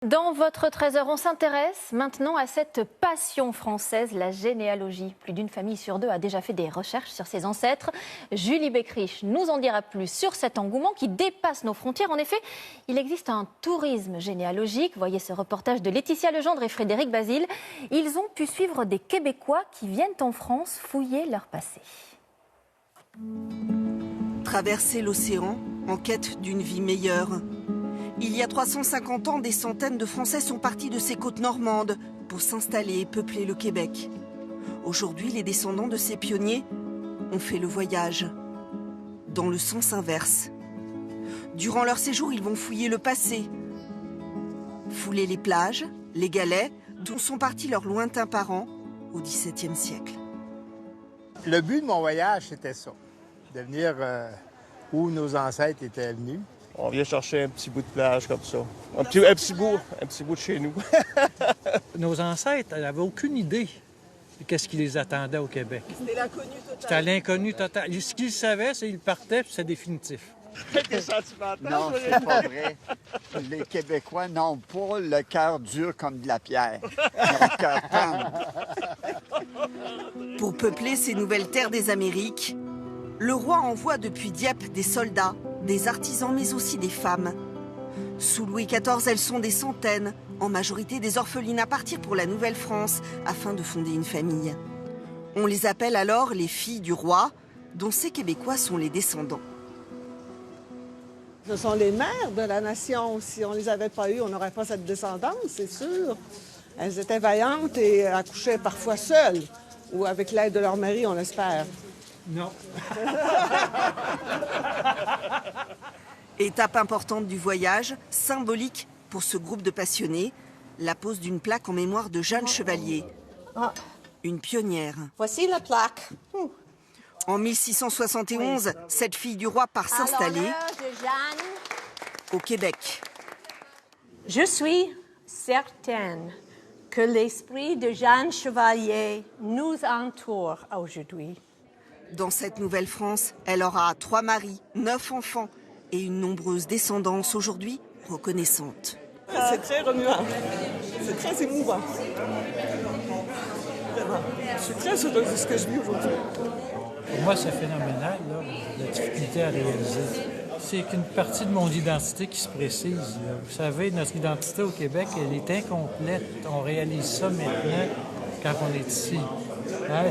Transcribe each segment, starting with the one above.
Dans votre trésor, on s'intéresse maintenant à cette passion française, la généalogie. Plus d'une famille sur deux a déjà fait des recherches sur ses ancêtres. Julie Beckrich nous en dira plus sur cet engouement qui dépasse nos frontières. En effet, il existe un tourisme généalogique. Voyez ce reportage de Laetitia Legendre et Frédéric Basile. Ils ont pu suivre des Québécois qui viennent en France fouiller leur passé. Traverser l'océan en quête d'une vie meilleure. Il y a 350 ans, des centaines de Français sont partis de ces côtes normandes pour s'installer et peupler le Québec. Aujourd'hui, les descendants de ces pionniers ont fait le voyage dans le sens inverse. Durant leur séjour, ils vont fouiller le passé, fouler les plages, les galets, d'où sont partis leurs lointains parents au XVIIe siècle. Le but de mon voyage, c'était ça, de venir où nos ancêtres étaient venus. On vient chercher un petit bout de plage comme ça. Un petit bout de chez nous. Nos ancêtres n'avaient aucune idée de qu'est-ce qui les attendait au Québec. C'était l'inconnu total. C'était l'inconnu total. Ce qu'ils savaient, c'est qu'ils partaient, puis c'est définitif. Non, c'est pas vrai. Les Québécois n'ont pas le cœur dur comme de la pierre. Ils ont le cœur tendre. Pour peupler ces nouvelles terres des Amériques, le roi envoie depuis Dieppe des soldats, des artisans, mais aussi des femmes. Sous Louis XIV, elles sont des centaines, en majorité des orphelines à partir pour la Nouvelle-France, afin de fonder une famille. On les appelle alors les filles du roi, dont ces Québécois sont les descendants. Ce sont les mères de la nation. Si on ne les avait pas eues, on n'aurait pas cette descendance, c'est sûr. Elles étaient vaillantes et accouchaient parfois seules, ou avec l'aide de leur mari, on l'espère. Non. Étape importante du voyage, symbolique pour ce groupe de passionnés, la pose d'une plaque en mémoire de Jeanne Chevalier, une pionnière. Voici la plaque. En 1671, cette fille du roi part s'installer au Québec. Je suis certaine que l'esprit de Jeanne Chevalier nous entoure aujourd'hui. Dans cette nouvelle France, elle aura 3 maris, 9 enfants et une nombreuse descendance aujourd'hui reconnaissante. C'est très remuant. C'est très émouvant. Vraiment. Je suis très heureuse de ce que je vis aujourd'hui. Pour moi, c'est phénoménal, là, la difficulté à réaliser. C'est qu'une partie de mon identité qui se précise. Là. Vous savez, notre identité au Québec, elle est incomplète. On réalise ça maintenant quand on est ici. Hein,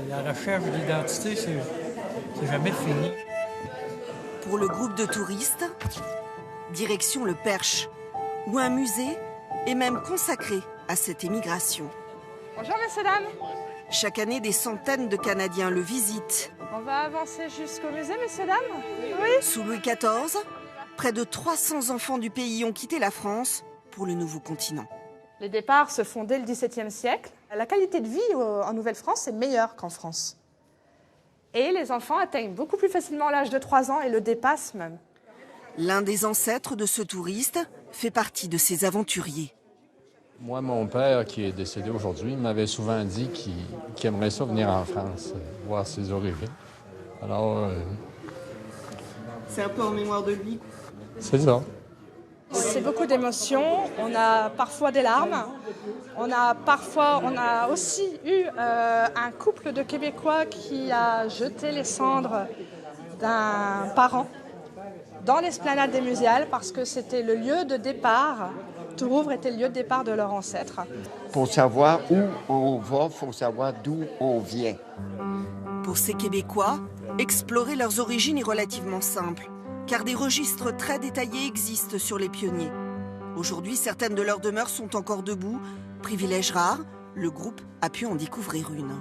la recherche de l'identité, c'est jamais fini. Pour le groupe de touristes, direction le Perche, où un musée est même consacré à cette émigration. Bonjour messieurs, dames. Chaque année, des centaines de Canadiens le visitent. On va avancer jusqu'au musée, messieurs, dames. Oui. Sous Louis XIV, près de 300 enfants du pays ont quitté la France pour le nouveau continent. Les départs se font dès le XVIIe siècle. La qualité de vie en Nouvelle-France est meilleure qu'en France. Et les enfants atteignent beaucoup plus facilement l'âge de 3 ans et le dépassent même. L'un des ancêtres de ce touriste fait partie de ces aventuriers. Moi, mon père, qui est décédé aujourd'hui, m'avait souvent dit qu'il aimerait ça venir en France, voir ses origines. Alors, C'est un peu en mémoire de lui. c'est ça. C'est beaucoup d'émotions. On a parfois des larmes. On a aussi eu un couple de Québécois qui a jeté les cendres d'un parent dans l'esplanade des Muséales parce que c'était le lieu de départ. Tourouvre était le lieu de départ de leurs ancêtres. Pour savoir où on va, il faut savoir d'où on vient. Pour ces Québécois, explorer leurs origines est relativement simple, car des registres très détaillés existent sur les pionniers. Aujourd'hui, certaines de leurs demeures sont encore debout. Privilège rare, le groupe a pu en découvrir une.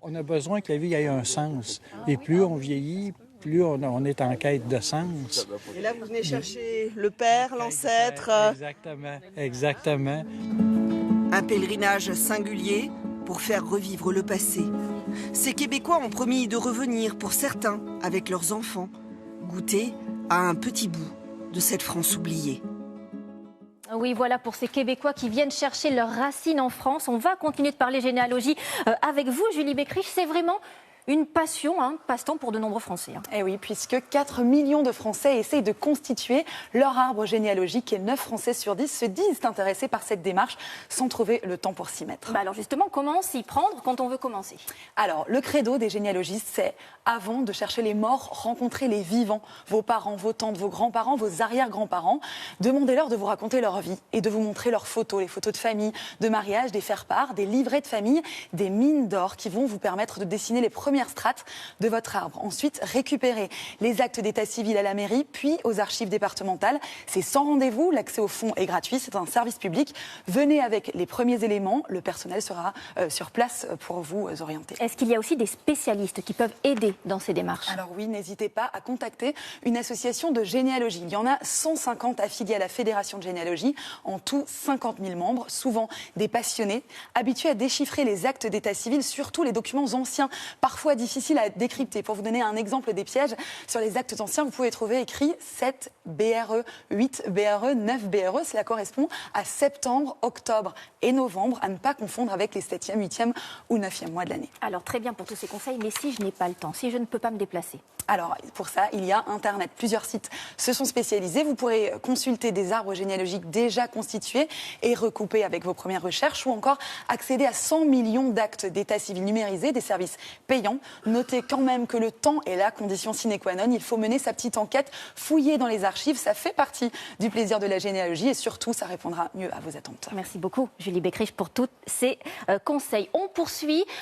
On a besoin que la vie ait un sens. Et plus on vieillit, plus on est en quête de sens. Et là, vous venez chercher le père, l'ancêtre. Exactement. Un pèlerinage singulier pour faire revivre le passé. Ces Québécois ont promis de revenir, pour certains, avec leurs enfants, goûter à un petit bout de cette France oubliée. Oui, voilà pour ces Québécois qui viennent chercher leurs racines en France. On va continuer de parler généalogie avec vous, Julie Beckrich. C'est vraiment une passion, un passe-temps pour de nombreux Français. Eh oui, puisque 4 millions de Français essayent de constituer leur arbre généalogique et 9 Français sur 10 se disent intéressés par cette démarche sans trouver le temps pour s'y mettre. Alors justement, comment s'y prendre quand on veut commencer? Alors, le credo des généalogistes, c'est avant de chercher les morts, rencontrer les vivants, vos parents, vos tantes, vos grands-parents, vos arrière-grands-parents. Demandez-leur de vous raconter leur vie et de vous montrer leurs photos, les photos de famille, de mariage, des faire-part, des livrets de famille, des mines d'or qui vont vous permettre de dessiner les premières strates de votre arbre. Ensuite, récupérez les actes d'état civil à la mairie, puis aux archives départementales. C'est sans rendez-vous, l'accès au fonds est gratuit, c'est un service public. Venez avec les premiers éléments, le personnel sera sur place pour vous orienter. Est-ce qu'il y a aussi des spécialistes qui peuvent aider dans ces démarches? Alors oui, n'hésitez pas à contacter une association de généalogie. Il y en a 150 affiliés à la Fédération de généalogie, en tout 50 000 membres, souvent des passionnés, habitués à déchiffrer les actes d'état civil, surtout les documents anciens, parfois difficiles à décrypter. Pour vous donner un exemple des pièges, sur les actes anciens, vous pouvez trouver écrit 7 BRE, 8 BRE, 9 BRE. Cela correspond à septembre, octobre et novembre, à ne pas confondre avec les 7e, 8e ou 9e mois de l'année. Alors très bien pour tous ces conseils, mais si je n'ai pas le temps, si je ne peux pas me déplacer? Alors, pour ça, il y a Internet. Plusieurs sites se sont spécialisés. Vous pourrez consulter des arbres généalogiques déjà constitués et recoupés avec vos premières recherches ou encore accéder à 100 millions d'actes d'état civil numérisés, des services payants. Notez quand même que le temps est la condition sine qua non. Il faut mener sa petite enquête, fouiller dans les archives. Ça fait partie du plaisir de la généalogie et surtout, ça répondra mieux à vos attentes. Merci beaucoup, Julie Beckrich, pour tous ces conseils. On poursuit